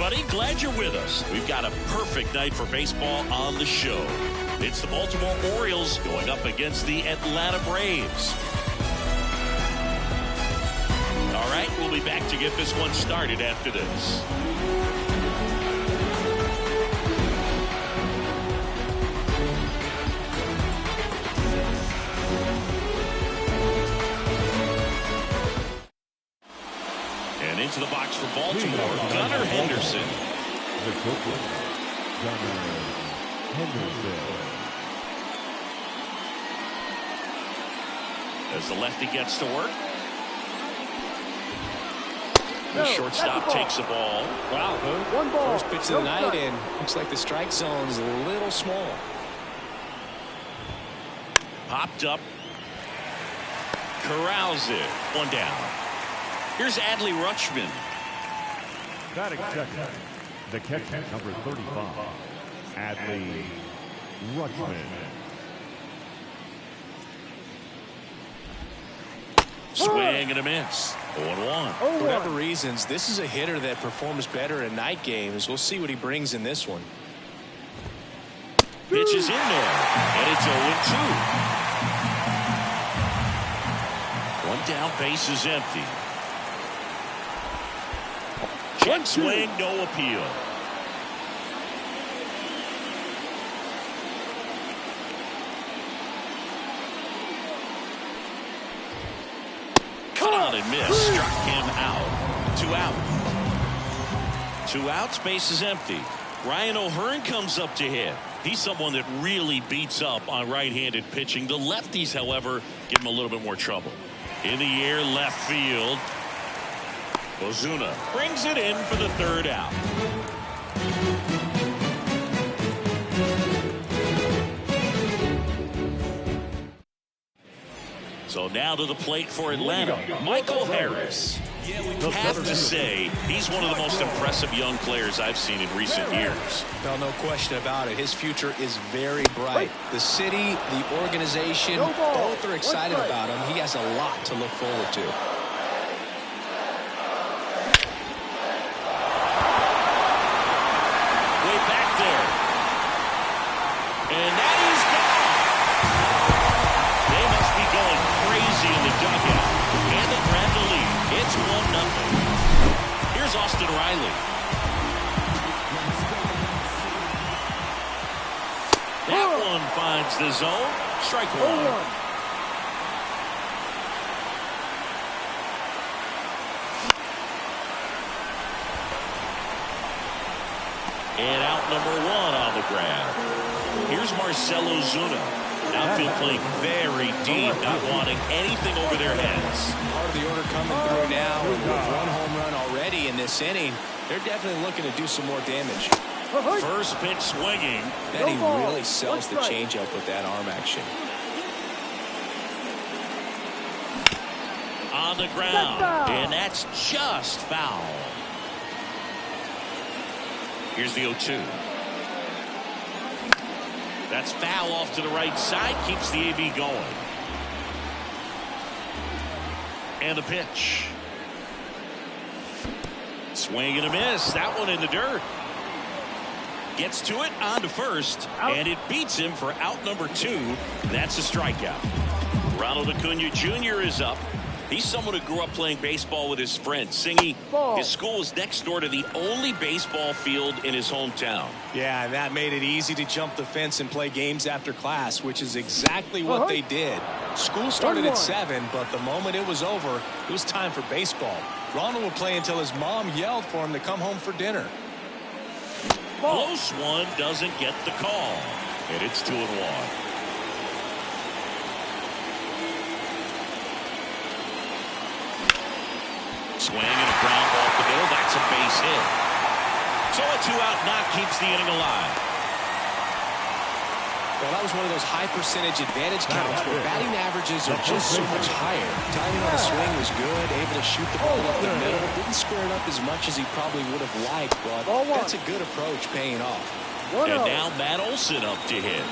everybody. Glad you're with us. We've got a perfect night for baseball on the show. It's the Baltimore Orioles going up against the Atlanta Braves. All right, we'll be back to get this one started after this. And into the box for Baltimore, Gunnar Henderson. The pitcher, Gunnar Henderson. As the lefty gets to work. The shortstop takes the ball. Wow. One ball. First pitch of the night, and looks like the strike zone's a little small. Popped up. Corrals it. One down. Here's Adley Rutschman. Batting second, the catcher, number 35, Adley Rutschman. Swing and a miss. 0-1. For whatever reasons, this is a hitter that performs better in night games. We'll see what he brings in this one. Pitch is in there, and it's 0-2. One down, base is empty. Check swing, no appeal. Cut on and miss. Struck him out. 2 out. 2 outs, base is empty. Ryan O'Hearn comes up to hit. He's someone that really beats up on right-handed pitching. The lefties, however, give him a little bit more trouble. In the air, left field. Ozuna brings it in for the 3rd out. So now to the plate for Atlanta, Michael Harris. Have to say, he's one of the most impressive young players I've seen in recent years. Well, no question about it. His future is very bright. The city, the organization, both are excited about him. He has a lot to look forward to. And now he's gone. They must be going crazy in the dugout. And they grab the lead. It's 1-0. Here's Austin Riley. That one finds the zone. Strike 1. And out number 1 on the grab. Here's Marcell Ozuna. Outfield playing very deep, not wanting anything over their heads. Part of the order coming through now. With 1 home run already in this inning, they're definitely looking to do some more damage. First pitch swinging. Then he really sells the changeup with that arm action. On the ground, and that's just foul. Here's the 0-2. That's foul off to the right side. Keeps the AB going. And the pitch. Swing and a miss. That one in the dirt. Gets to it, on to first. And it beats him for out number 2. That's a strikeout. Ronald Acuna Jr. is up. He's someone who grew up playing baseball with his friend Singy. His school is next door to the only baseball field in his hometown. Yeah, and that made it easy to jump the fence and play games after class, which is exactly what they did. School started at 7, but the moment it was over, it was time for baseball. Ronald would play until his mom yelled for him to come home for dinner. Close one, doesn't get the call. And it's 2-1. Swing and a ground ball up the middle. That's a base hit. So a 2-out knock keeps the inning alive. Well, that was one of those high percentage advantage counts where batting averages are just so much higher. Timing on the swing was good, able to shoot the ball up the middle. Didn't square it up as much as he probably would have liked, but that's a good approach paying off. And now Matt Olson up to hit.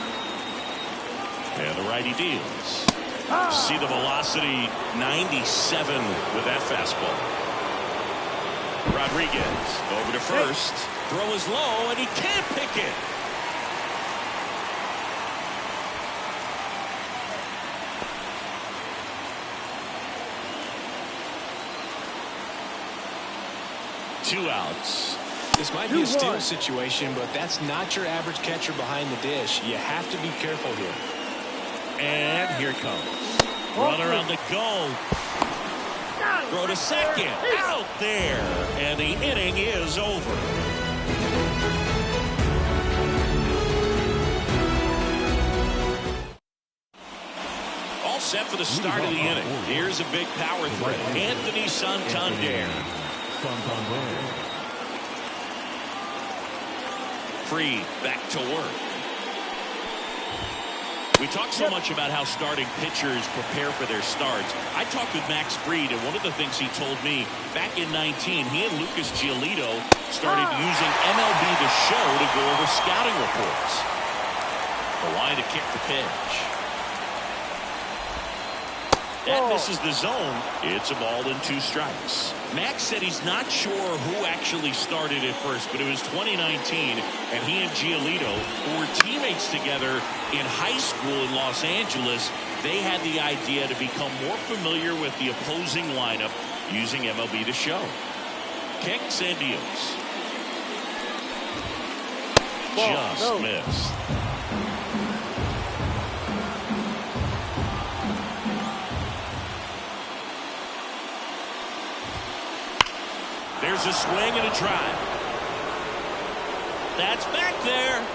And the righty deals. See the velocity, 97 with that fastball. Rodriguez over to first. Throw is low, and he can't pick it. Two outs. This might be a steal situation, but that's not your average catcher behind the dish. You have to be careful here. And here it comes. Runner on the go. Throw to second. Out there. And the inning is over. All set for the start of the inning. Here's a big power threat. Anthony Santander. Free back to work. We talk so much about how starting pitchers prepare for their starts. I talked with Max Fried, and one of the things he told me back in 19, he and Lucas Giolito started using MLB The Show to go over scouting reports. The line to kick the pitch. That misses the zone. It's a ball and 2 strikes. Max said he's not sure who actually started at first, but it was 2019, and he and Giolito, who were teammates together in high school in Los Angeles, they had the idea to become more familiar with the opposing lineup using MLB The Show. Kicks and deals. Just missed. There's a swing and a drive. That's back there.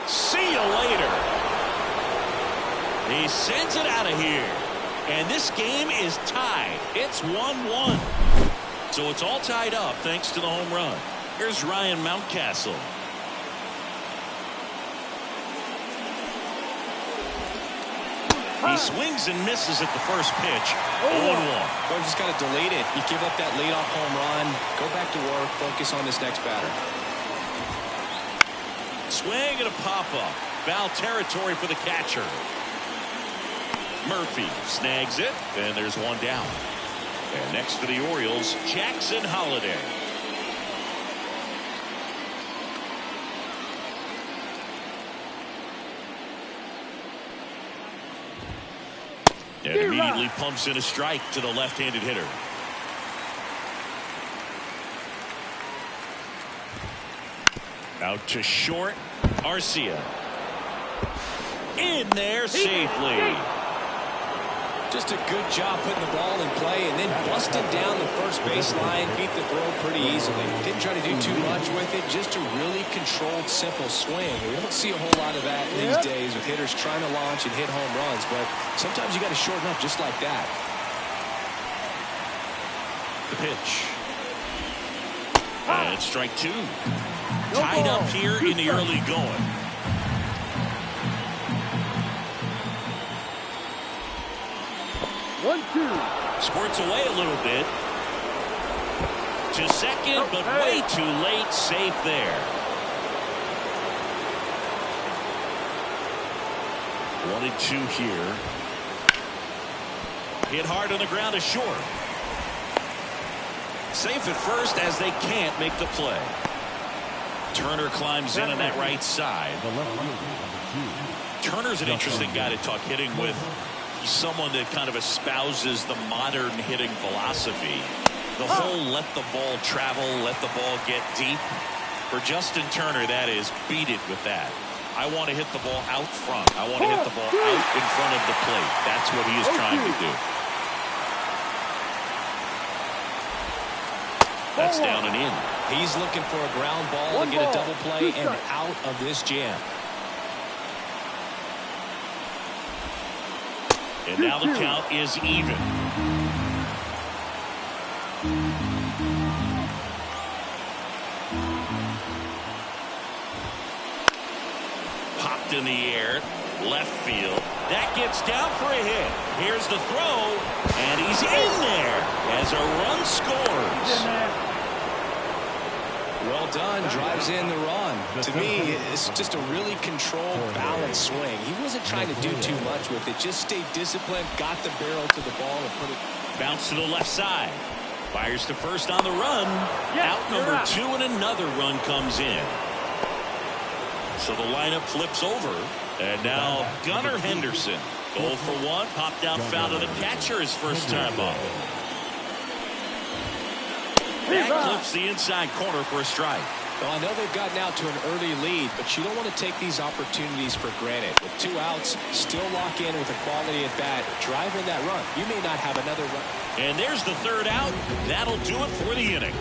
See you later. He sends it out of here. And this game is tied. It's 1-1. So it's all tied up thanks to the home run. Here's Ryan Mountcastle. He swings and misses at the first pitch. 0-1. Well, just got to delete it. You give up that leadoff home run. Go back to work. Focus on this next batter. Swing and a pop-up. Foul territory for the catcher. Murphy snags it, and there's one down. And next for the Orioles, Jackson Holliday. And immediately pumps in a strike to the left-handed hitter. Out to short. Arcia. In there safely. Just a good job putting the ball in play and then busted down the first baseline. Beat the throw pretty easily. Didn't try to do too much with it. Just a really controlled, simple swing. We don't see a whole lot of that these days with hitters trying to launch and hit home runs. But sometimes you got to shorten up just like that. The pitch. And strike 2. Tied up here in the early going. Squirts away a little bit. To second, but way too late. Safe there. 1-2 here. Hit hard on the ground to short. Safe at first as they can't make the play. Turner climbs in on that right side. Turner's an interesting guy to talk hitting with. He's someone that kind of espouses the modern hitting philosophy. The whole let the ball travel, let the ball get deep. For Justin Turner, that is beat it with that. I want to hit the ball out front. I want to hit the ball out in front of the plate. That's what he is trying to do. That's down and in. He's looking for a ground ball to get a double play and out of this jam. And now the count is even. Popped in the air. Left field. That gets down for a hit. Here's the throw. And he's in there as a run scores. Well done. Drives in the run. To me, it's just a really controlled, balanced swing. He wasn't trying to do too much with it. Just stayed disciplined, got the barrel to the ball, and put it. Bounce to the left side. Fires to first on the run. Out number 2, and another run comes in. So the lineup flips over. And now Gunnar Henderson. Goal for 1. Popped out foul to the catcher his first time up. That clips the inside corner for a strike. Well, I know they've gotten out to an early lead, but you don't want to take these opportunities for granted. With 2 outs, still lock in with a quality at bat. Drive in that run. You may not have another run. And there's the 3rd out. That'll do it for the inning.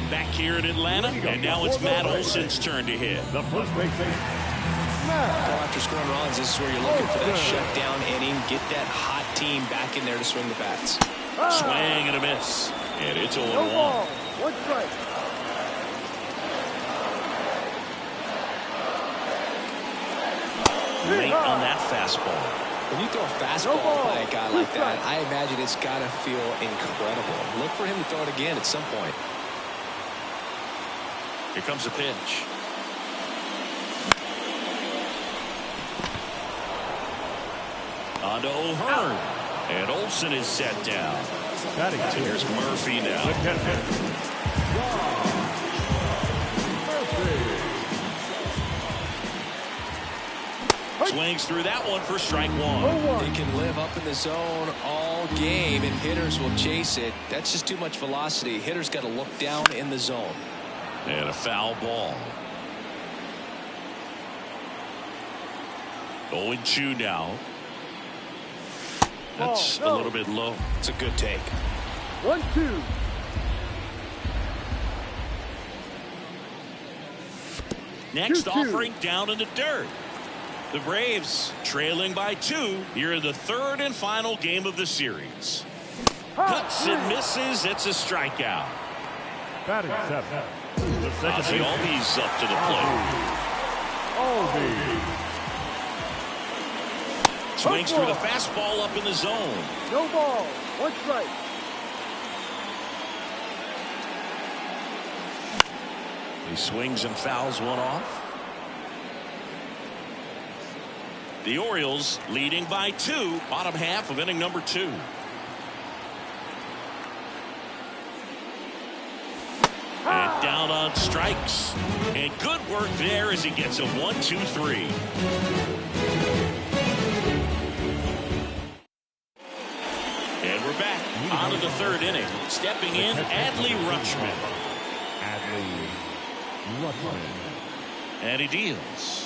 Back here in Atlanta, and now it's Matt Olson's turn to hit. The first base. After scoring runs, this is where you're looking for that shutdown inning. Get that hot team back in there to swing the bats. Swing and a miss. And it's 0-1. One strike. Late on that fastball. When you throw a fastball by a guy like that, I imagine it's got to feel incredible. Look for him to throw it again at some point. Here comes a pitch. On to O'Hearn. And Olson is set down. So here's Murphy now. Swings through that one for strike 1. They can live up in the zone all game, and hitters will chase it. That's just too much velocity. Hitters got to look down in the zone. And a foul ball. 0-2 now. That's a little bit low. It's a good take. 1-2. Next offering down in the dirt. The Braves trailing by 2 here in the 3rd and final game of the series. Cuts and misses. It's a strikeout. Batting 7. Ozzie Albies up to the plate. Swings through the fastball up in the zone. No ball. 1 strike. He swings and fouls one off. The Orioles leading by 2, bottom half of inning number 2. And down on strikes. And good work there as he gets a 1-2-3. And we're back on to the 3rd inning. Stepping in, Adley Rutschman. And he deals.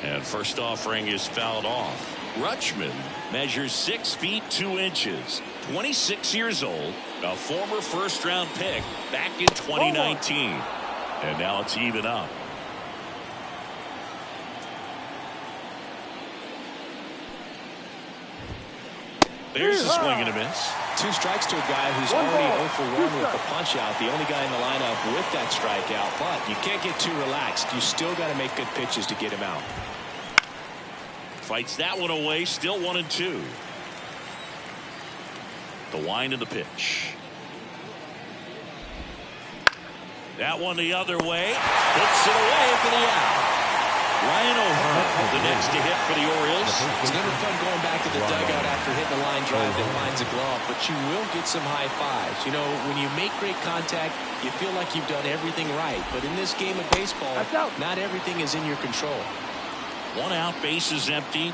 And first offering is fouled off. Rutschman measures 6 feet 2 inches. 26 years old. A former first-round pick back in 2019. And now it's even up. There's a swing and a miss. 2 strikes to a guy who's already 0 for 1 with the punch out. The only guy in the lineup with that strikeout. But you can't get too relaxed. You still got to make good pitches to get him out. Fights that one away. Still 1-2. The wind of the pitch. That one the other way. Puts it away for the out. Ryan O'Hearn, the next to hit for the Orioles. It's never fun going back to the dugout after hitting a line drive that lines a glove, but you will get some high fives. You know, when you make great contact, you feel like you've done everything right. But in this game of baseball, not everything is in your control. 1 out, base is empty.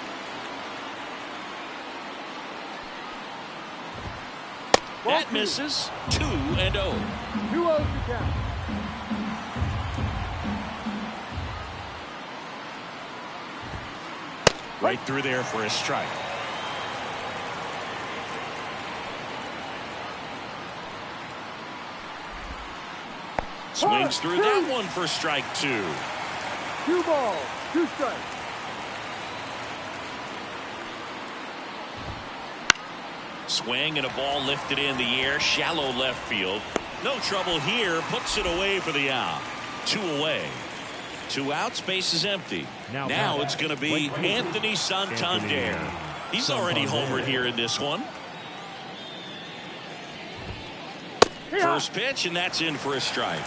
That misses. 2-0. 2-0 to count. Right through there for a strike. Swings through that one for strike 2. 2 balls, 2 strikes. Swing and a ball lifted in the air, shallow left field. No trouble here, puts it away for the out. 2 away. 2 outs, base is empty. Now it's going to be Anthony Santander. He's already homered here in this one. First pitch, and that's in for a strike.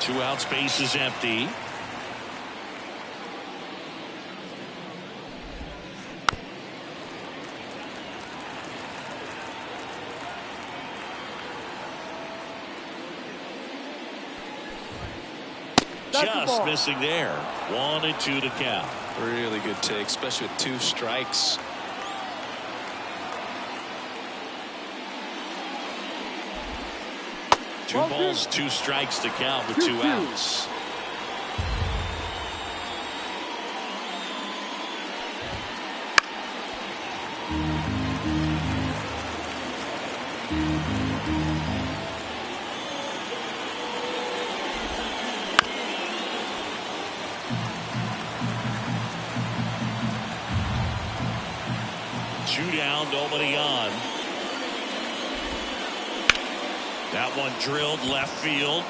2 outs, base is empty. just missing there. 1-2 to count. Really good take, especially with 2 strikes. Two balls, 2 strikes to count with 2 outs. Two down, nobody on. That one drilled left field.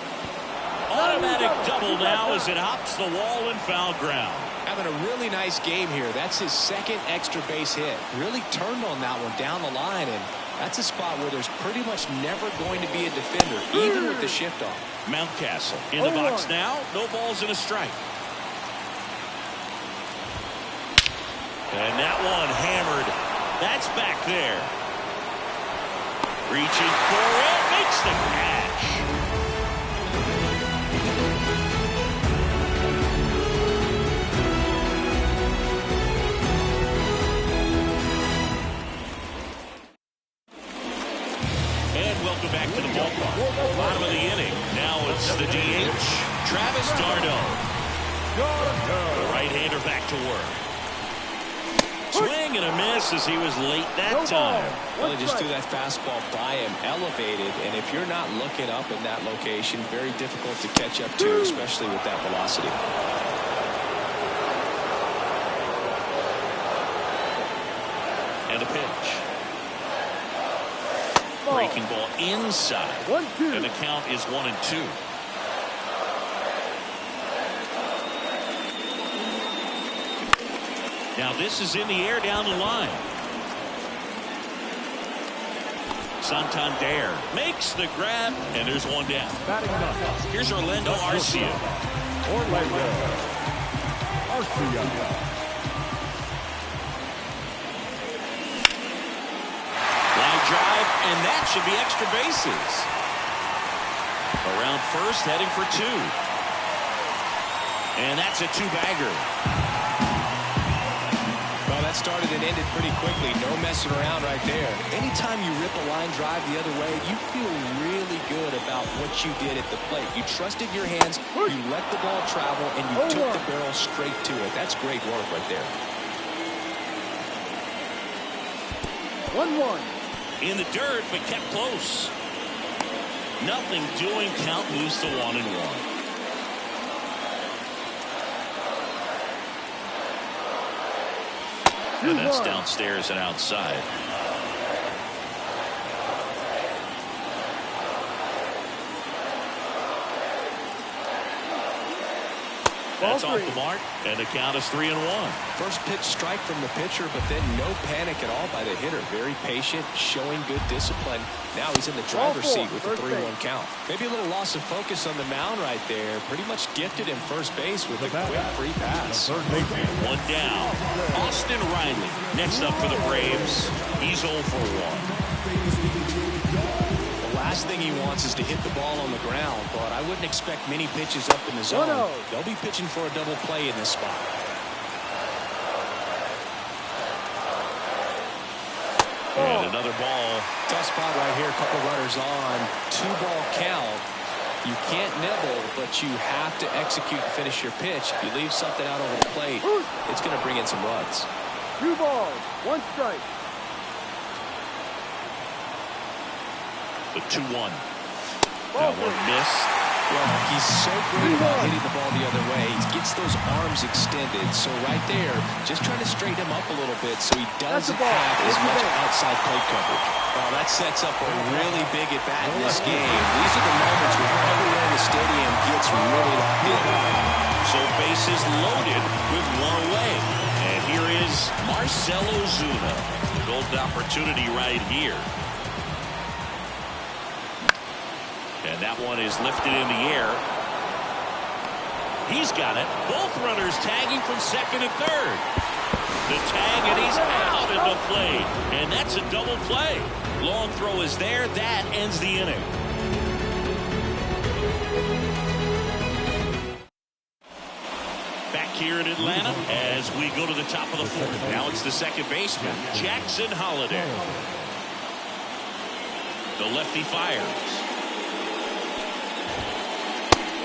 Automatic double now as it hops the wall and foul ground. Having a really nice game here. That's his 2nd extra base hit. Really turned on that one down the line, and that's a spot where there's pretty much never going to be a defender, even with the shift off. Mountcastle in the box now. No balls and a strike. And that one hammered. That's back there. Reaching for it, makes the catch. And welcome back to the ballpark. Bottom of the inning. Now it's the DH, Travis d'Arnaud. The right-hander back to work. Swing and a miss as he was late that time. Well, they just threw that fastball by him, elevated, and if you're not looking up in that location, very difficult to catch up to, especially with that velocity. And a pitch. Breaking ball inside. And the count is 1-2. Now this is in the air down the line. Santander makes the grab, and there's one down. Here's Orlando Arcia. Line drive, and that should be extra bases. Around first, heading for 2. And that's a 2-bagger. That started and ended pretty quickly. No messing around right there. Anytime you rip a line drive the other way, you feel really good about what you did at the plate. You trusted your hands, you let the ball travel, and you took the barrel straight to it. That's great work right there. 1-1. In the dirt, but kept close. Nothing doing. Count moves to 1-1. And that's downstairs and outside. That's off the mark, and the count is 3-1. First pitch strike from the pitcher, but then no panic at all by the hitter. Very patient, showing good discipline. Now he's in the driver's seat with a 3-1 count. Maybe a little loss of focus on the mound right there. Pretty much gifted in first base with a quick free pass. One down. Austin Riley next up for the Braves. He's 0 for 1. Last thing he wants is to hit the ball on the ground, but I wouldn't expect many pitches up in the zone. They'll be pitching for a double play in this spot. And another ball. Tough spot right here. A couple runners on. 2-ball count. You can't nibble, but you have to execute and finish your pitch. If you leave something out over the plate, it's going to bring in some runs. 2 balls, 1 strike. The 2-1. That one missed. Well, he's so great about hitting the ball the other way. He gets those arms extended. So right there, just trying to straighten him up a little bit so he doesn't have as much outside plate coverage. Well, that sets up a really big at-bat in this game. These are the moments where everyone in the stadium gets really locked in. So bases loaded with 1 away. And here is Marcell Ozuna. Golden opportunity right here. And that one is lifted in the air. He's got it. Both runners tagging from second and third. The tag, and he's out at the plate. And that's a double play. Long throw is there. That ends the inning. here in Atlanta as we go to the top of the fourth. Now it's the second baseman, Jackson Holliday. The lefty fires.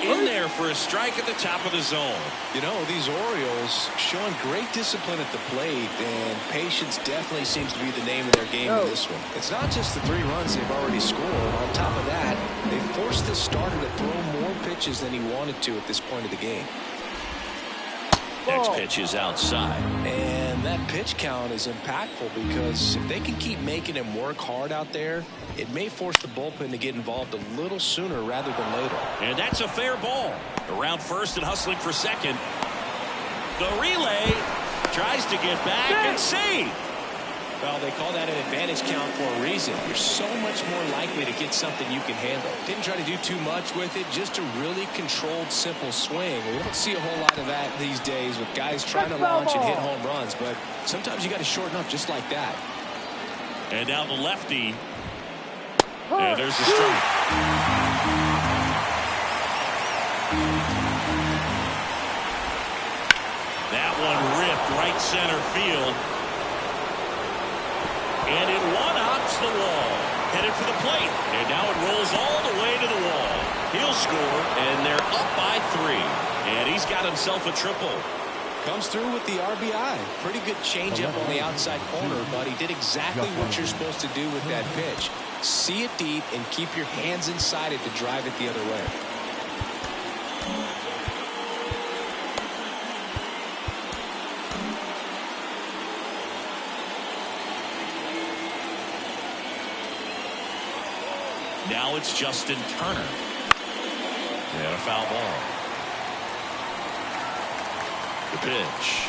In there for a strike at the top of the zone. You know, these Orioles showing great discipline at the plate, and patience definitely seems to be the name of their game in this one. It's not just the 3 runs they've already scored. On top of that, they forced the starter to throw more pitches than he wanted to at this point of the game. Next pitch is outside. And that pitch count is impactful because if they can keep making him work hard out there, it may force the bullpen to get involved a little sooner rather than later. And that's a fair ball. Around first and hustling for second. The relay tries to get back and save. Well, they call that an advantage count for a reason. You're so much more likely to get something you can handle. Didn't try to do too much with it, just a really controlled, simple swing. We don't see a whole lot of that these days with guys trying to launch and hit home runs, but sometimes you got to shorten up just like that. And now the lefty. And there's the strike. That one ripped right center field. And it one-hops the wall. Headed for the plate. And now it rolls all the way to the wall. He'll score, and they're up by 3. And he's got himself a triple. Comes through with the RBI. Pretty good changeup on the outside corner, but he did exactly what you're supposed to do with that pitch. See it deep and keep your hands inside it to drive it the other way. Now it's Justin Turner. And a foul ball. The pitch.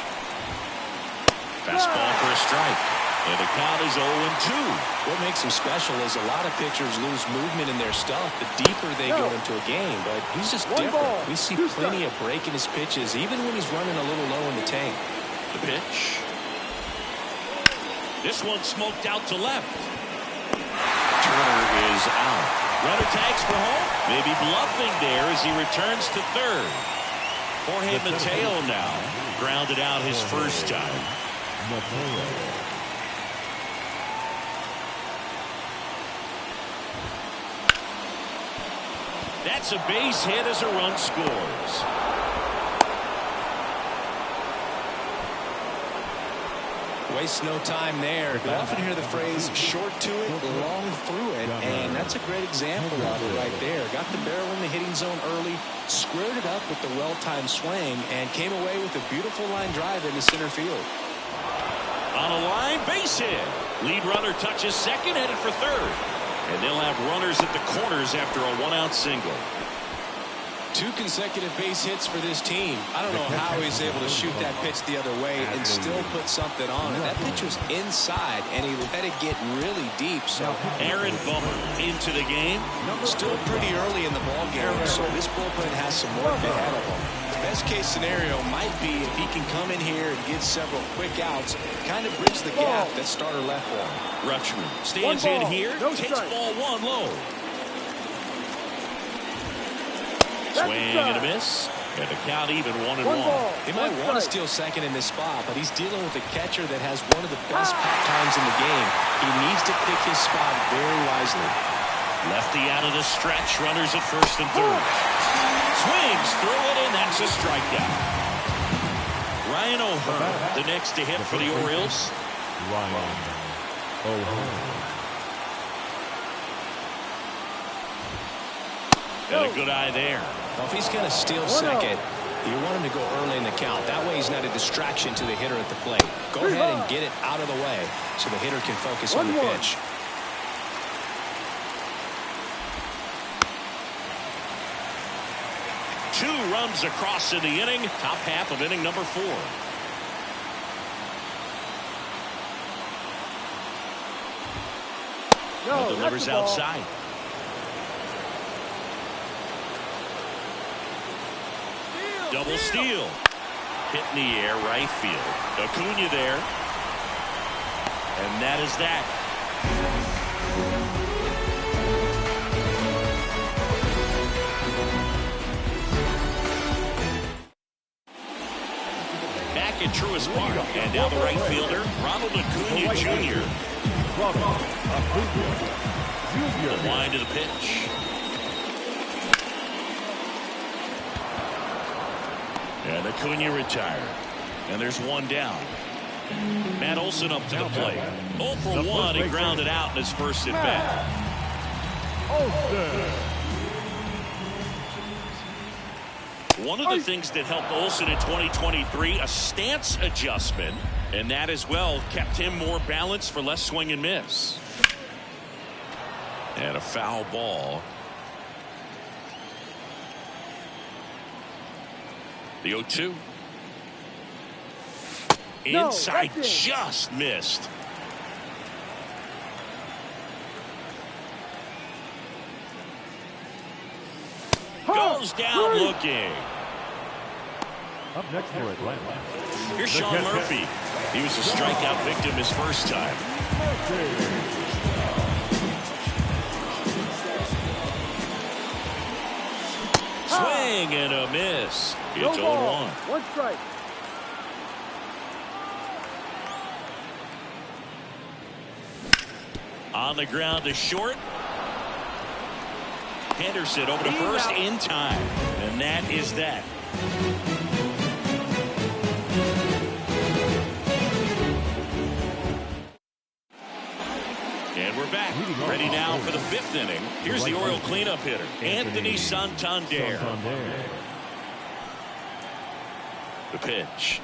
Fastball for a strike. And the count is 0-2. What makes him special is a lot of pitchers lose movement in their stuff the deeper they go into a game, but he's just different. We see plenty of break in his pitches, even when he's running a little low in the tank. The pitch. This one smoked out to left. Turner is out. Runner tags for home. Maybe bluffing there as he returns to third. Jorge Mateo now grounded out his first time. That's a base hit as a run scores. Waste no time there. We often hear the phrase short to it, long through it, and that's a great example of it right there. Got the barrel in the hitting zone early, squared it up with the well-timed swing, and came away with a beautiful line drive into center field. On a line base hit. Lead runner touches second, headed for third. And they'll have runners at the corners after a 1-out single. 2 consecutive base hits for this team. I don't know how he's able to shoot that pitch the other way and still put something on it. That pitch was inside, and he let it get really deep. So Aaron Bummer into the game. Still pretty early in the ball game, so this bullpen has some work ahead of him. The best case scenario might be if he can come in here and get several quick outs, kind of bridge the gap that starter left for him. Rutschman stands in here, takes ball 1 low. Swing and a miss. And the count even 1-1. He might want to steal second in this spot, but he's dealing with a catcher that has one of the best pop times in the game. He needs to pick his spot very wisely. Lefty out of the stretch. Runners at first and third. Swings through it, and that's a strikeout. Ryan O'Hearn, the next to hit for the Orioles. Ryan O'Hearn. Got a good eye there. Well, if he's going to steal second, you want him to go early in the count. That way he's not a distraction to the hitter at the plate. Go ahead and get it out of the way so the hitter can focus on the pitch. Two runs across in the inning. Top half of inning number 4. Delivers outside. Double steal. Hit in the air, right field. Acuna there. And that is that. at Truist Park. And now the right fielder, Ronald Acuna Jr. The line to the pitch. And Acuna retired. And there's one down. Matt Olson up to the plate. 0 for 1. He grounded out in his first at bat. One of the things that helped Olson in 2023, a stance adjustment, and that as well kept him more balanced for less swing and miss. And a foul ball. The 0-2. Inside, just missed. Goes down looking. Up next for Atlanta. Here's Sean Murphy. He was a strikeout victim his first time. Swing and a miss. It's 0-1. One strike. On the ground to short. Henderson over to first in time. And that is that. And we're back. Ready now for the 5th inning. Here's the Oriole cleanup hitter, Anthony Santander. The pitch.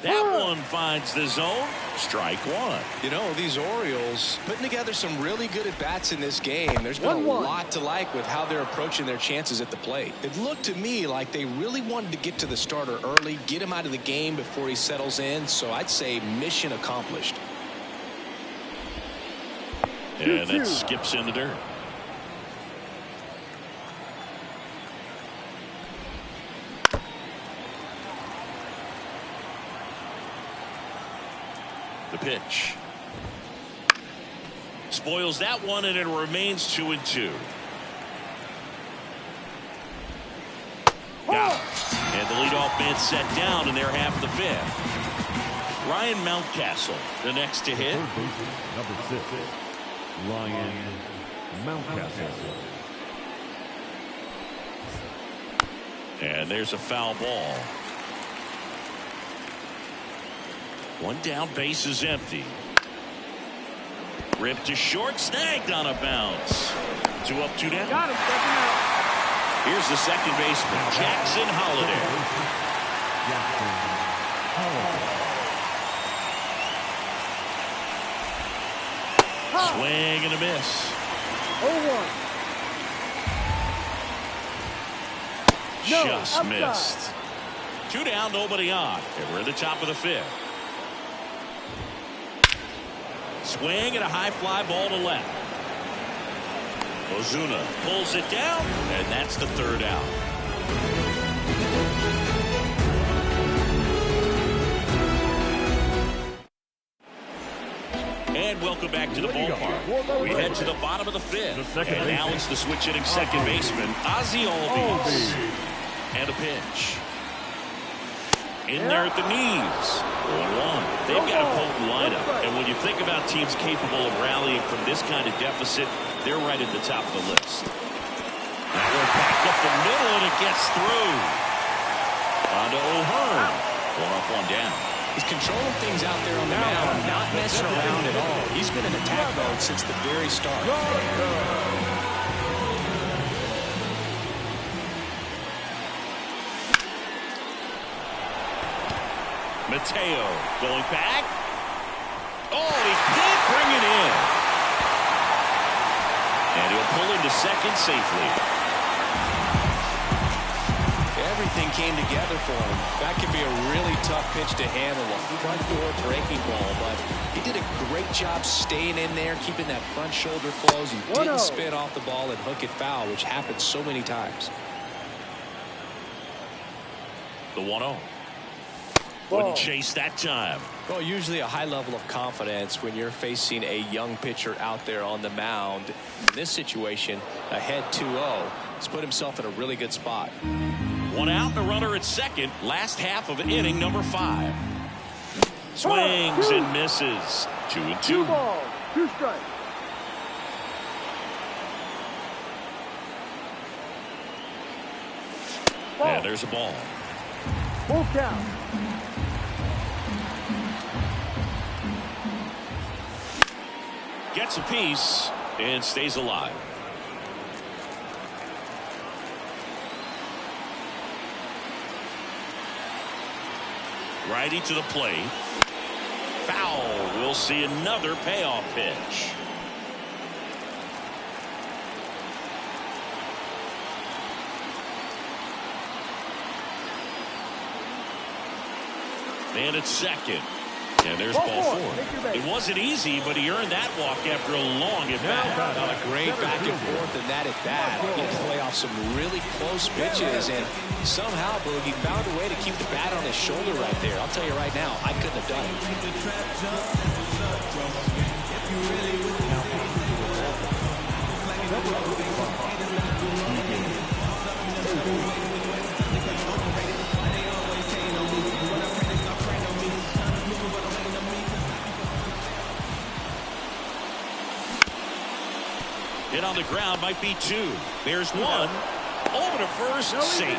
That one finds the zone. Strike one. You know, these Orioles putting together some really good at-bats in this game. There's been a lot to like with how they're approaching their chances at the plate. It looked to me like they really wanted to get to the starter early, get him out of the game before he settles in. So I'd say mission accomplished. And that skips in the dirt. The pitch. Spoils that one, and it remains 2-2. Got it. And the leadoff man set down in their half of the 5th. Ryan Mountcastle, the next to hit. Number 6, Ryan Mountcastle. And there's a foul ball. One down, base is empty. Ripped to short, snagged on a bounce. 2 up, 2 down. Got him, second out. Here's the second baseman, Jackson Holliday. Swing and a miss. 0-1. Just missed. 2 down, nobody on. And we're at the top of the 5th. Swing and a high fly ball to left. Ozuna pulls it down, and that's the 3rd out. And welcome back to the ballpark. We head to the bottom of the 5th. And now it's the switch hitting second baseman, Ozzy Albies. And a pitch. In there at the knees. 1-1. They've got a potent lineup. And when you think about teams capable of rallying from this kind of deficit, they're right at the top of the list. That one back up the middle, and it gets through. On to O'Hearn. 1 up, 1 down. He's controlling things out there on the mound, not messing around at all. He's been in attack mode since the very start. Mateo going back. Oh, he can't bring it in. And he'll pull into second safely. Everything came together for him. That could be a really tough pitch to handle, a front door breaking ball, but he did a great job staying in there, keeping that front shoulder closed. He didn't spin off the ball and hook it foul, which happens so many times. The 1-0. Wouldn't chase that time. Well, usually a high level of confidence when you're facing a young pitcher out there on the mound. In this situation, ahead 2-0. He's put himself in a really good spot. One out and a runner at second. Last half of inning number 5. Swings and misses. 2-2. 2 balls, 2 strikes. And there's a ball. Full count. Gets a piece and stays alive. Righty to the plate. Foul. We'll see another payoff pitch. Man at second. And there's ball 4. It wasn't easy, but he earned that walk after a long at-bat. Not a great back and forth in that at-bat. He had to play off some really close pitches, and somehow, Boog, he found a way to keep the bat on his shoulder right there. I'll tell you right now, I couldn't have done it. Hit on the ground might be 2. There's 1. Over to first, safe.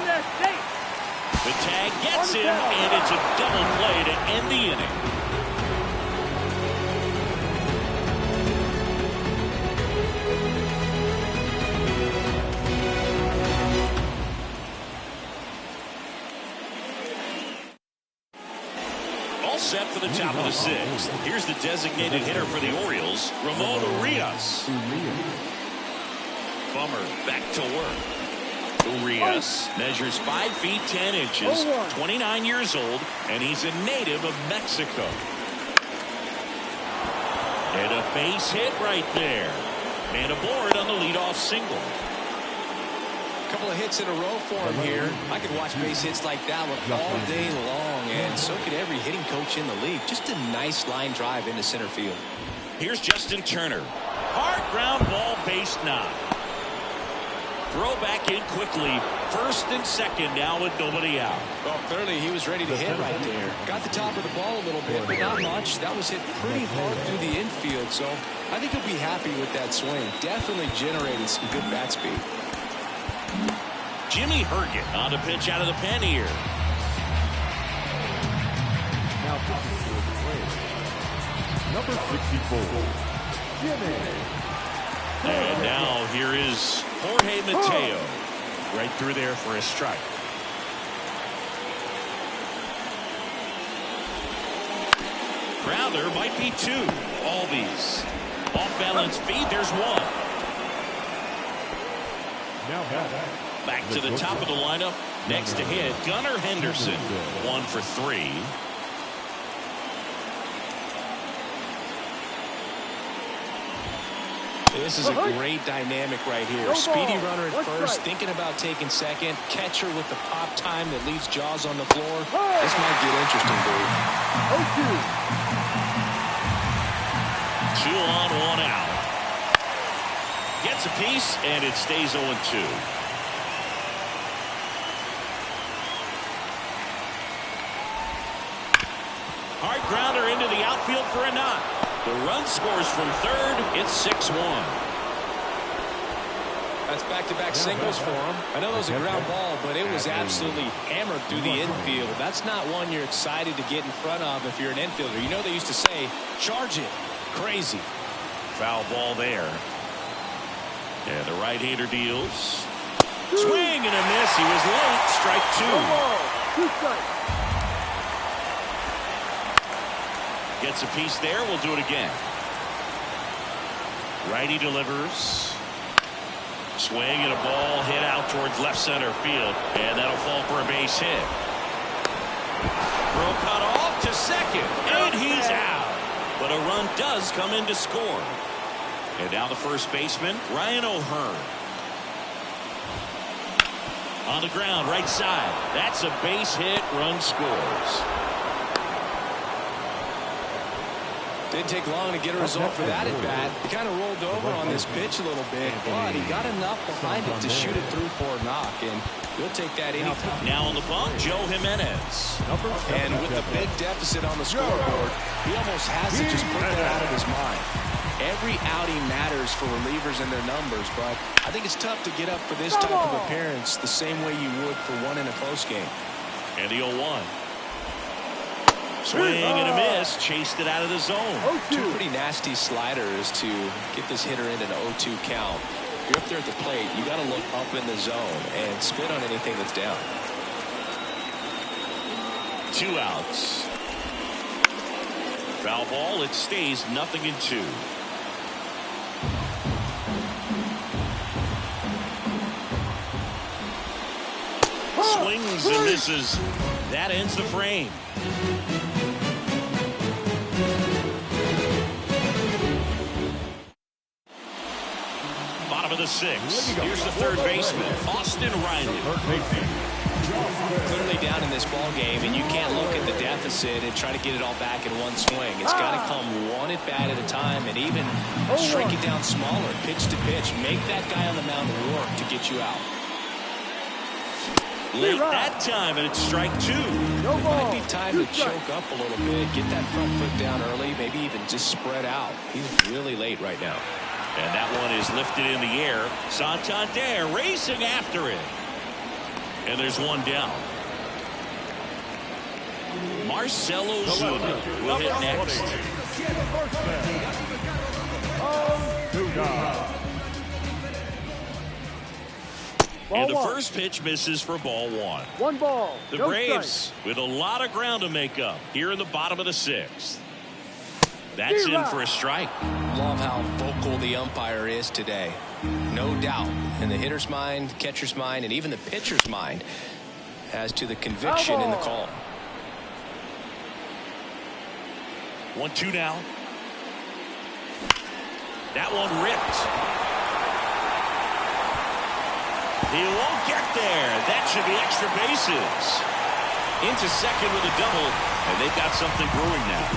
The tag gets him, and it's a double play to end the inning. All set for the top of the 6th. Here's the designated hitter for the Orioles, Ramon Urias. Bummer back to work. Urias measures 5 feet 10 inches, 29 years old, and he's a native of Mexico. And a base hit right there. Man aboard on the leadoff single. A couple of hits in a row for him here. I could watch base hits like that one all day long, and so could every hitting coach in the league. Just a nice line drive into center field. Here's Justin Turner. Hard ground ball, base knock. Throw back in quickly. First and second now with nobody out. Well, clearly he was ready to hit right there. Got the top of the ball a little bit, but not much. That was hit pretty hard through the infield, so I think he'll be happy with that swing. Definitely generated some good bat speed. Jimmy Herget on the pitch out of the pen here. Now pitching to the plate, number 64, Jimmy. And now here is Jorge Mateo. Right through there for a strike. Crowder might be 2. Albies. Off balance feed. There's 1. Now back to the top of the lineup. Next to hit, Gunnar Henderson. 1 for 3. This is a great dynamic right here. Speedy runner at first, thinking about taking second. Catcher with the pop time that leaves Jaws on the floor. This might get interesting, dude. 2 on, 1 out. Gets a piece, and it stays 0-2. Hard grounder into the outfield for a knock. The run scores from third. It's 6-1. That's back-to-back singles for him. I know it was a ground ball, but it was absolutely hammered through the infield. That's not one you're excited to get in front of if you're an infielder. You know they used to say, charge it. Crazy. Foul ball there. And the right-hander deals. Swing and a miss. He was late. Strike 2. 2 strikes. Gets a piece there. We'll do it again. Righty delivers. Swing and a ball hit out towards left center field. And that'll fall for a base hit. Throw cut off to second. And he's out. But a run does come in to score. And now the first baseman, Ryan O'Hearn. On the ground, right side. That's a base hit. Run scores. Didn't take long to get a result for that at bat. He kind of rolled over on this pitch a little bit, but he got enough behind it to shoot it through for a knock, and he'll take that anytime. Now on the bump, Joe Jimenez. And with the big deficit on the scoreboard, he almost has to just put that out of his mind. Every outing matters for relievers and their numbers, but I think it's tough to get up for this type of appearance the same way you would for one in a close game. And the 0-1. Swing and a miss. Chased it out of the zone. Two pretty nasty sliders to get this hitter in an 0-2 count. You're up there at the plate. You got to look up in the zone and spit on anything that's down. 2 outs. Foul ball. It stays 0-2. Swings and misses. That ends the frame. Bottom of the 6th. Here's the third baseman, Austin Riley. Clearly down in this ball game, and you can't look at the deficit and try to get it all back in one swing. It's got to come one at bat at a time, and even shrink it down smaller, pitch to pitch. Make that guy on the mound work to get you out. Late that time, and it's strike 2. Might be time to choke up a little bit, get that front foot down early, maybe even just spread out. He's really late right now. And that one is lifted in the air. Santander racing after it. And there's one down. Marcelo Zuna will hit next. And the first pitch misses for ball 1. 1 ball. The Braves with a lot of ground to make up here in the bottom of the 6th. That's in for a strike. Love how vocal the umpire is today. No doubt. In the hitter's mind, catcher's mind, and even the pitcher's mind as to the conviction in the call. 1-2 now. That one ripped. He won't get there. That should be extra bases. Into second with a double, and they've got something brewing now.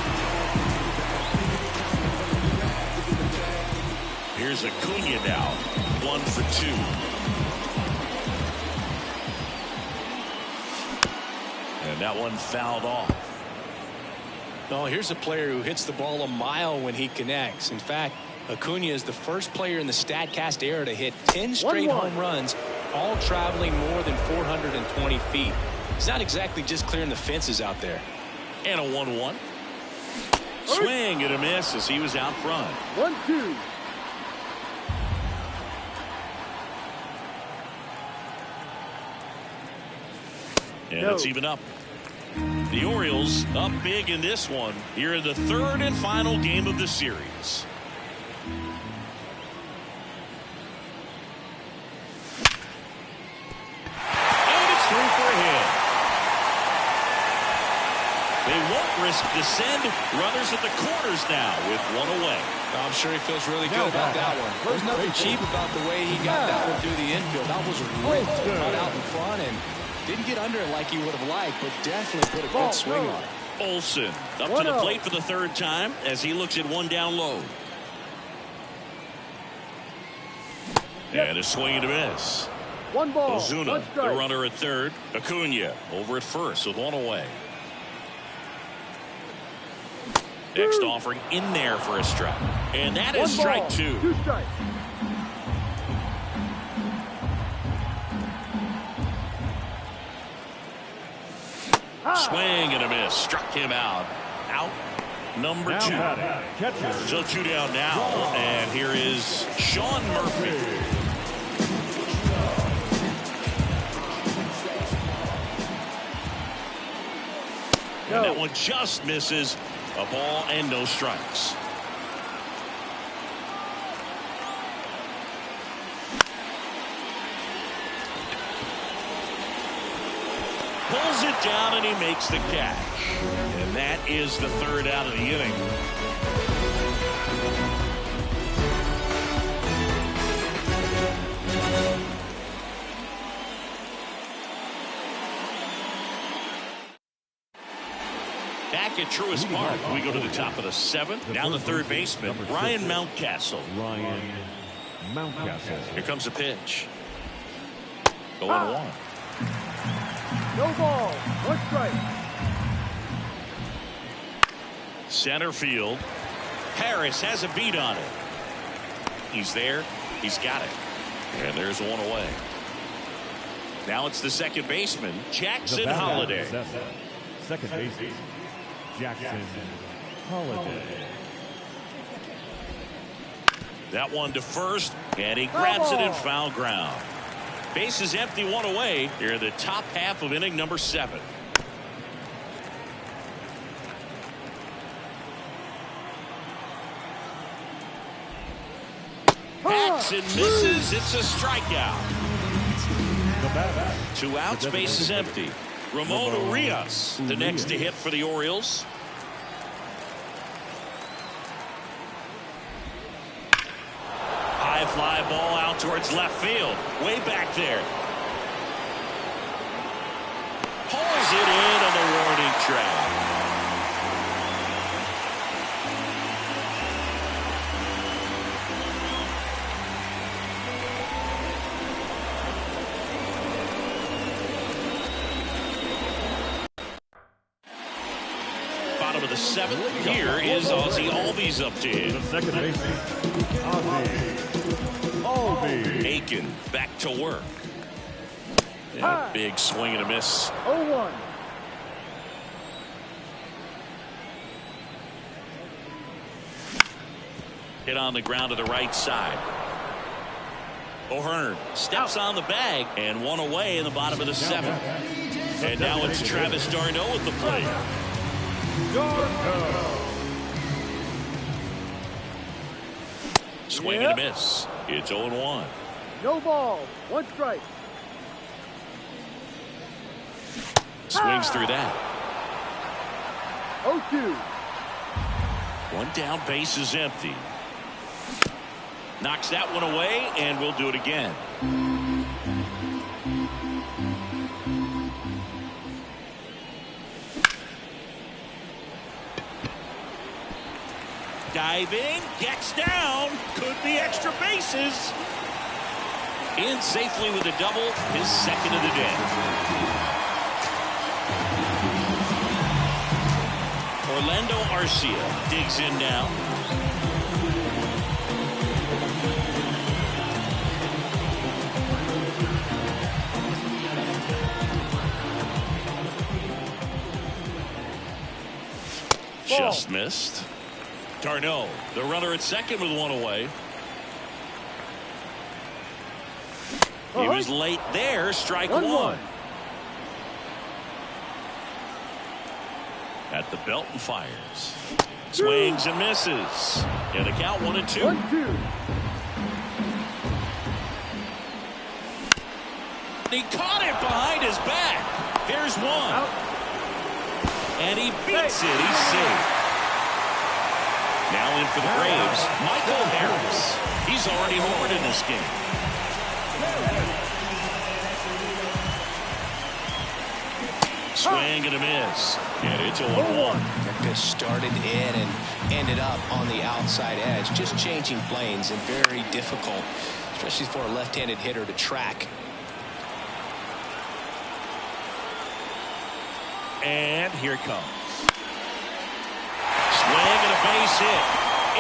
Here's Acuna now. 1 for 2. And that one fouled off. No, here's a player who hits the ball a mile when he connects. In fact, Acuna is the first player in the StatCast era to hit 10 straight home runs, all traveling more than 420 feet. He's not exactly just clearing the fences out there. And a 1-1. Swing and a miss as he was out front. 1-2. And it's even up. The Orioles up big in this one here in the 3rd and final game of the series. And it's through for a hit. They won't risk descend. Runners at the corners now with 1 away. I'm sure he feels really good about that one. There's nothing cheap about the way he got that one through the infield. That was ripped, cut out in front, and didn't get under it like he would have liked, but definitely put a good swing on it. Olsen up to the plate for the 3rd time as he looks at one down low. And a swing and a miss. 1 ball. Ozuna, the runner at 3rd. Acuna over at 1st with 1 away. Next offering in there for a strike. And that is strike 2. 2 strikes. Swing and a miss. Struck him out. Out number 2. So 2 down now. And here is Sean Murphy. And that one just misses. A ball and no strikes. Pulls it down and he makes the catch. And that is the 3rd out of the inning. Back back at Truist Park. We go to the top of the 7th. Down the third baseman, Ryan Mountcastle. Ryan Mountcastle. Here comes the pitch. 0-1. No ball. 1 strike. Center field. Harris has a beat on it. He's there. He's got it. And there's one away. Now it's the second baseman, Jackson Holliday. Second baseman, Jackson Holliday. That one to first, and he grabs it in foul ground. Base is empty, one away. Here in the top half of inning number 7. Hacks and misses. It's a strikeout. 2 outs, base is empty. Ramon Urias, the next to hit for the Orioles. High fly ball out towards left field. Way back there. Pulls it in on the warning track. Bottom of the 7th. Here is Ozzie Albies up to hit. The second baseman, Ozzie Albies. Aiken back to work. And a big swing and a miss. 0-1. Hit on the ground to the right side. O'Hearn steps on the bag, and one away in the bottom of the 7th. And now it's Travis d'Arnaud with the play. Swing and a miss. It's 0-1. No ball. 1 strike. Swings through that. 0-2. One down, base is empty. Knocks that one away, and we'll do it again. Diving, gets down, could be extra bases. In safely with a double, his second of the day. Orlando Arcia digs in now. Just missed. d'Arnaud, the runner at second with one away. He was late there. Strike one. At the belt and fires. Swings and misses. And a count 1-2. 1-2. He caught it behind his back. Here's one. Out. And he beats it. He's safe. Now in for the Braves, Michael Harris. He's already homered in this game. Swing and a miss. And it's 0-1. That pitch started in and ended up on the outside edge. Just changing planes and very difficult, especially for a left-handed hitter to track. And here it comes. Swing and a base hit.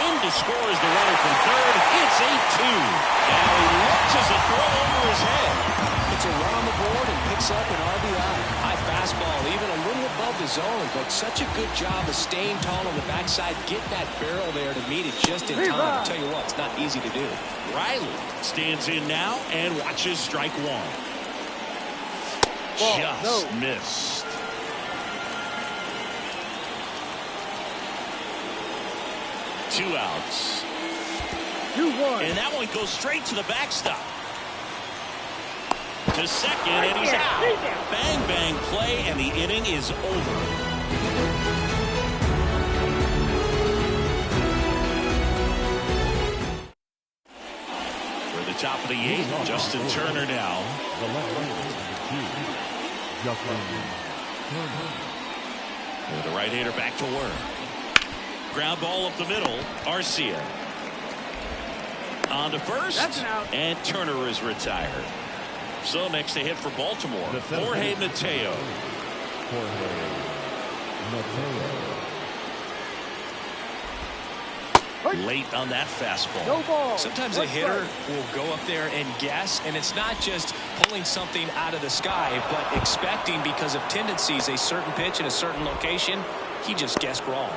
In to score is the runner from third. It's 8-2. Now he launches a throw over his head. It's a run on the board and picks up an RBI. High fastball, even a little above the zone, but such a good job of staying tall on the backside. Get that barrel there to meet it just in time. I'll tell you what, it's not easy to do. Riley stands in now and watches strike one. Just missed. Two outs. 2-1. And that one goes straight to the backstop. To second, and he's out. Bang, bang play, and the inning is over. For the top of the 8th, Justin Turner now. The left fielder, Justin Turner. With the right-hander back to work. Ground ball up the middle. Arcia. On to first. That's an out. And Turner is retired. So next to hit for Baltimore, Jorge Mateo. Late on that fastball. No ball. Sometimes a hitter will go up there and guess, and it's not just pulling something out of the sky, but expecting, because of tendencies, a certain pitch in a certain location. He just guessed wrong.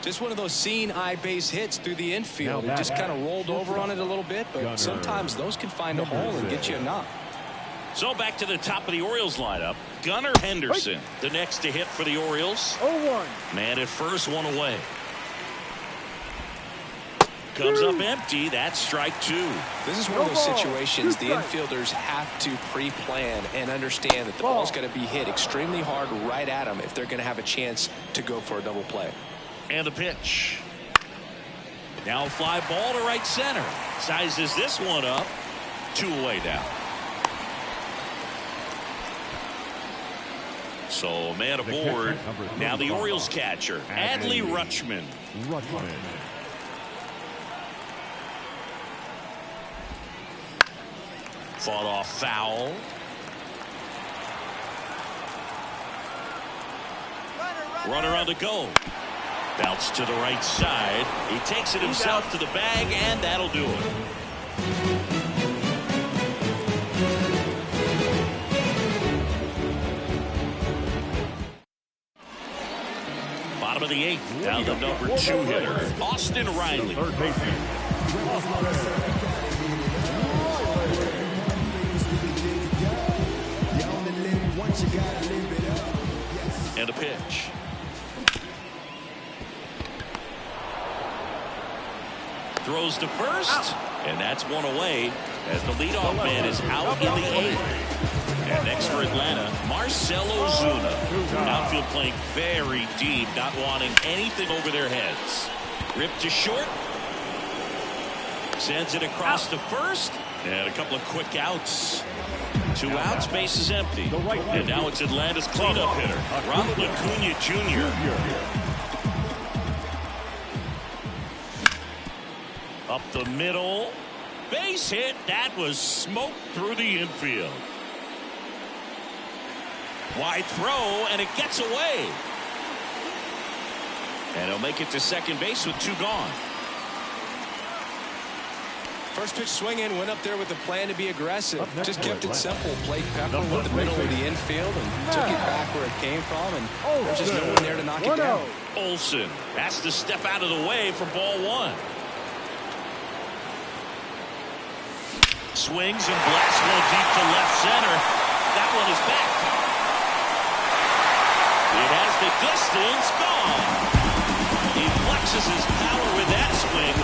Just one of those seeing eye base hits through the infield. He just kind of rolled over on it a little bit, but sometimes those can find a hole and get you a knock. So back to the top of the Orioles lineup. Gunnar Henderson, the next to hit for the Orioles. 0-1. Man at first, one away. Comes up empty. That's strike two. This is one of those situations the infielders have to pre-plan and understand that the ball's got to be hit extremely hard right at them if they're going to have a chance to go for a double play. And the pitch. Now a fly ball to right center. Sizes this one up. 2 away now. So man aboard. Now the Orioles catcher, Adley Rutschman. Fought off foul. Runner on the go. Bounce to the right side. He takes it himself to the bag, and that'll do it. Bottom of the 8th, down the number 2 hitter, Austin Riley. And a pitch. Throws to first, and that's one away as the leadoff man is out in the 8th. And next for Atlanta, Marcell Ozuna. Outfield playing very deep, not wanting anything over their heads. Ripped to short. Sends it across to first, and a couple of quick outs. 2 outs, base is empty. And now it's Atlanta's cleanup hitter, Ronald Acuna Jr. Up the middle. Base hit. That was smoke through the infield. Wide throw, and it gets away. And he'll make it to second base with 2 gone. First pitch swinging, went up there with a plan to be aggressive. Just kept it simple. Played pepper with the middle of the infield and took it back where it came from. And there's just no one there to knock it down. Olsen has to step out of the way for ball 1. Swings and blasts one deep to left center. That one is back. It has the distance. Gone. He flexes his power with that swing,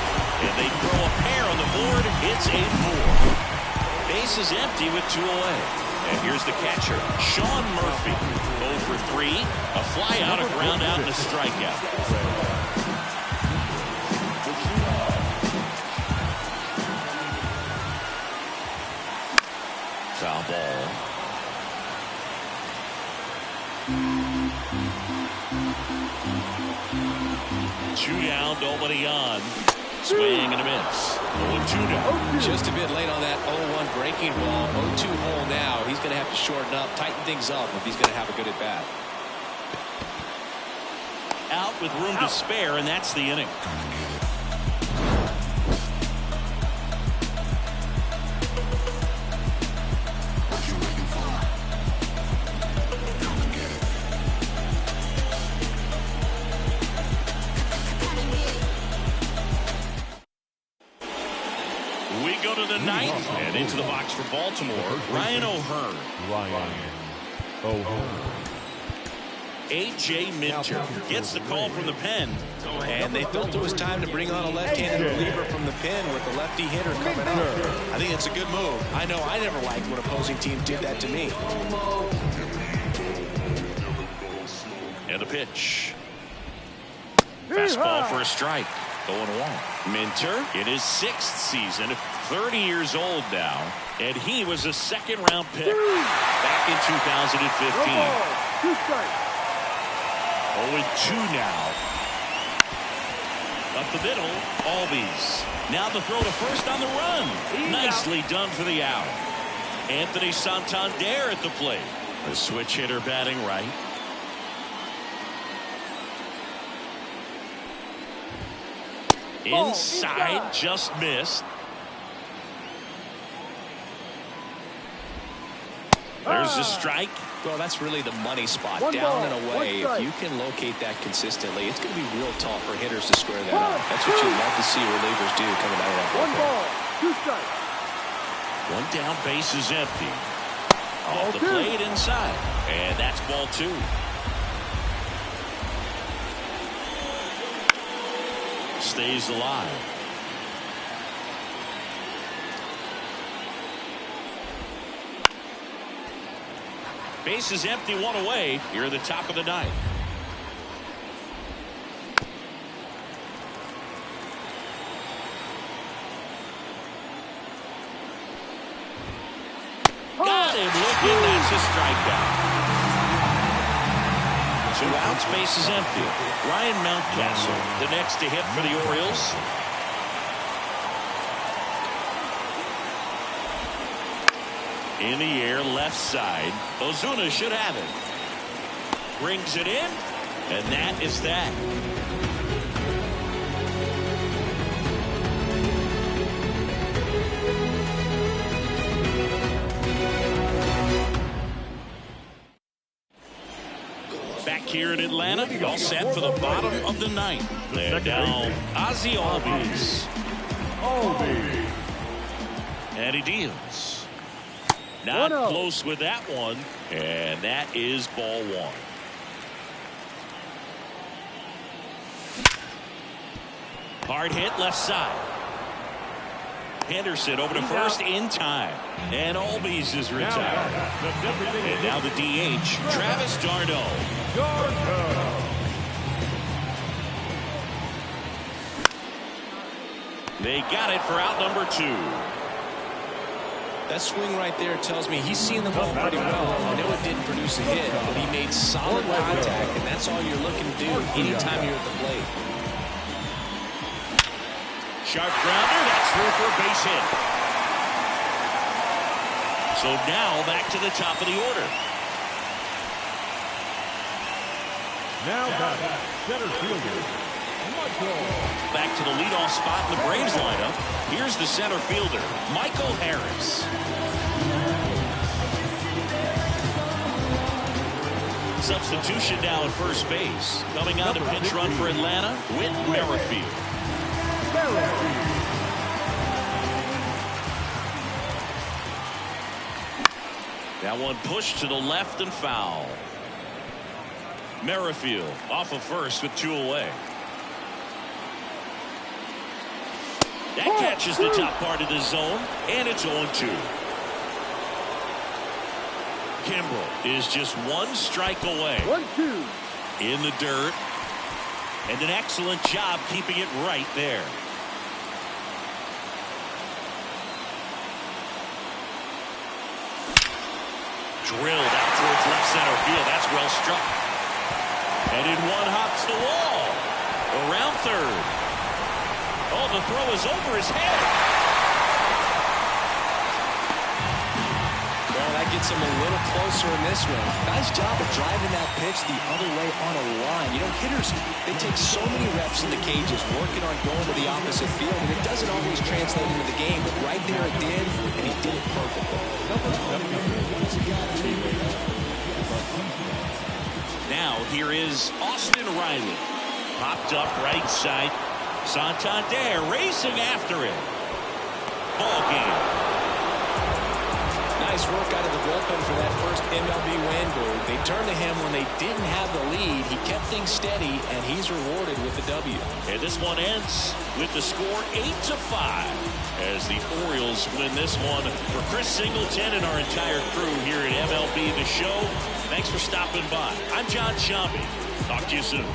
and they throw a pair on the board. It's 8-4. Base is empty with 2 away. And here's the catcher, Sean Murphy. 0 for 3. A fly out, a ground out, and a strikeout. Foul ball. Two down, nobody on. Swing and a miss. 0-2 now. Just a bit late on that 0-1 breaking ball. 0-2 hole now. He's going to have to shorten up, tighten things up if he's going to have a good at bat. Out with room to spare, and that's the inning. We go to the 9th and into the box for Baltimore, Ryan O'Hearn. A.J. Minter gets the call from the pen. And they felt it was time to bring on a left-handed reliever from the pen with the lefty hitter coming up. I think it's a good move. I know I never liked when opposing teams did that to me. And a pitch. Fastball for a strike. 0-1. Minter in his 6th season, 30 years old now, and he was a second-round pick back in 2015. No ball. 2 strikes. 0-2 now. Up the middle, Albies. Now the throw to first on the run. Nicely done for the out. Anthony Santander at the plate. The switch hitter batting right. Inside, just missed. There's a strike. Well, that's really the money spot. One down ball, and away. one If you can locate that consistently, it's going to be real tough for hitters to square that up. That's what you love to see relievers do coming out of that One bullpen. ball. 2 strikes. One down, base is empty. Ball Off the 2. plate inside. And that's ball 2. Stays alive. Base is empty, 1 away here at the top of the 9th. Got him looking. That's a strikeout. 2 outs, base is empty. Ryan Mountcastle, the next to hit for the Orioles. In the air, left side. Ozuna should have it. Brings it in, and that is that. Back here in Atlanta, all set for the bottom of the 9th. And now, Ozzy Albies. And he deals. Not close with that one, and that is ball 1. Hard hit left side. Henderson over to first in time, and Albies is retired. And now the DH, Travis d'Arnaud. They got it for out number 2. That swing right there tells me he's seeing the ball pretty well. I know it didn't produce a hit, but he made solid contact, and that's all you're looking to do anytime you're at the plate. Sharp grounder, that's through for a base hit. So now back to the top of the order. Now back, center fielder. Back to the leadoff spot in the Braves lineup. Here's the center fielder, Michael Harris. Substitution now at first base. Coming on to pinch run for Atlanta, Whit Merrifield. That one pushed to the left and foul. Merrifield off of first with 2 away. That catches the top part of the zone, and it's 0-2. Kimbrel is just 1 strike away. 1-2. In the dirt. And an excellent job keeping it right there. Drilled out towards left center field. That's well struck. And in one hops the wall. Around third. Oh, the throw is over his head. Well, that gets him a little closer in this one. Nice job of driving that pitch the other way on a line. You know, hitters, they take so many reps in the cages working on going to the opposite field, and it doesn't always translate into the game, but right there it did, and he did it perfectly. Now, here is Austin Riley. Popped up right side. Santander racing after it. Ball game. Nice work out of the bullpen for that first MLB win. They turned to him when they didn't have the lead. He kept things steady, and he's rewarded with the W. And this one ends with the score 8-5 as the Orioles win this one. For Chris Singleton and our entire crew here at MLB The Show, thanks for stopping by. I'm John Shambi. Talk to you soon.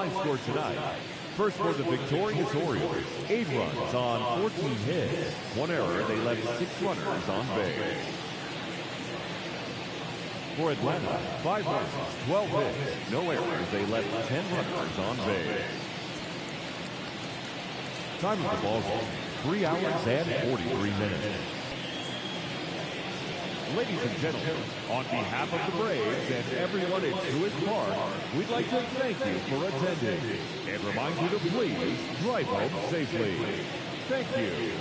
final score tonight. First for the victorious Orioles, 8 runs on 14 hits. 1 error, they left 6 runners on base. For Atlanta, 5 runs, 12 hits, no errors, they left 10 runners on base. Time of the ball game, 3 hours and 43 minutes. Ladies and gentlemen, on behalf of the Braves and everyone at Truist Park, we'd like to thank you for attending and remind you to please drive home safely. Thank you.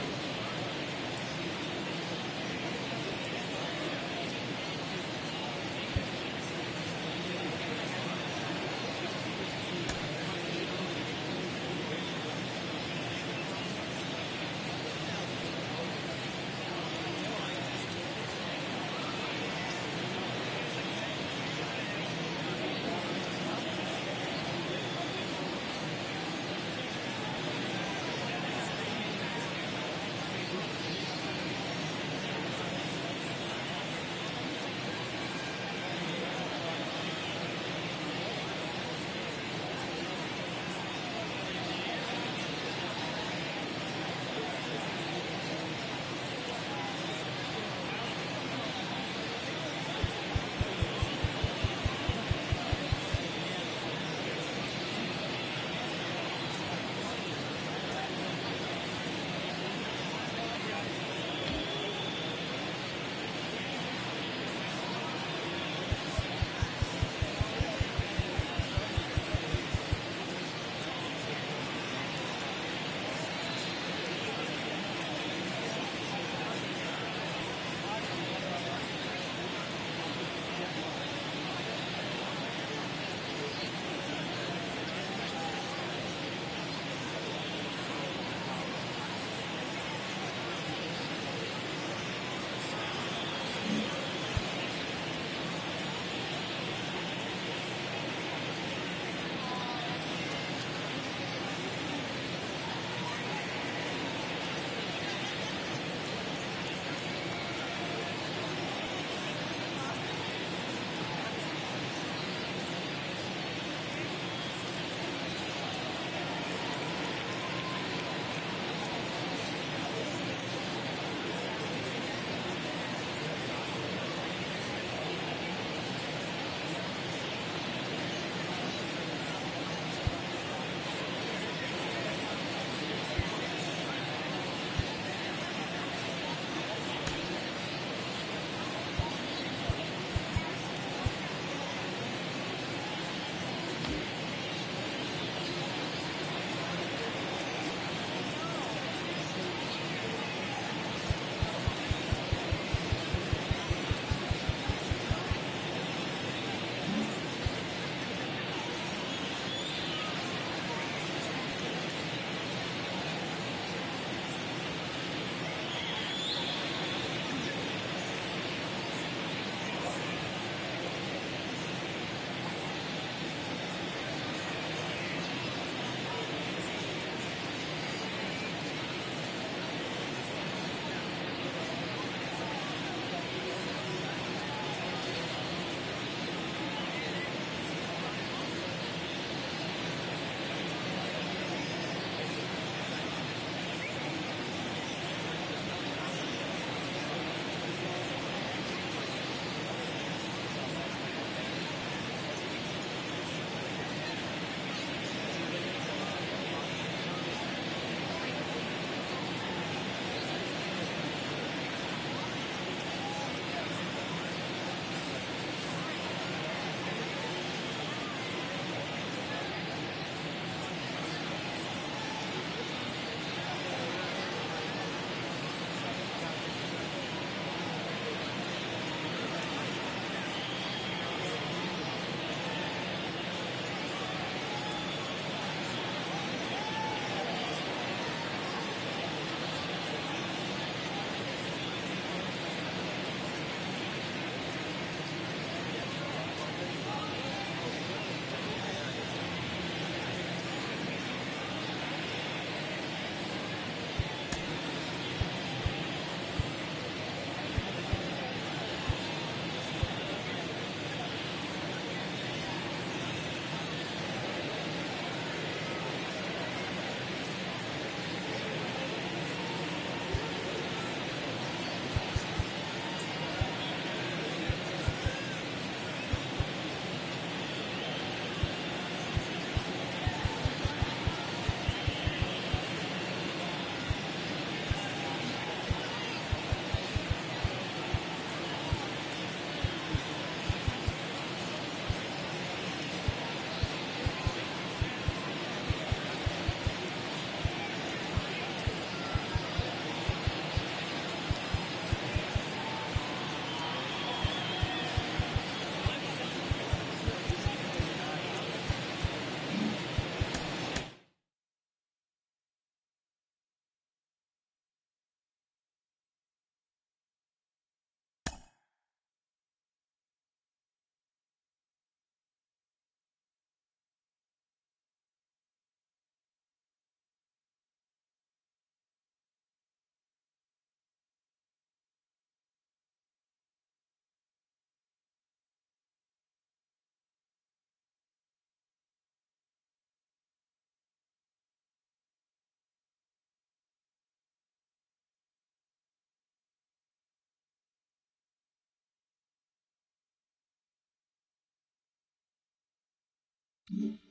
Ball.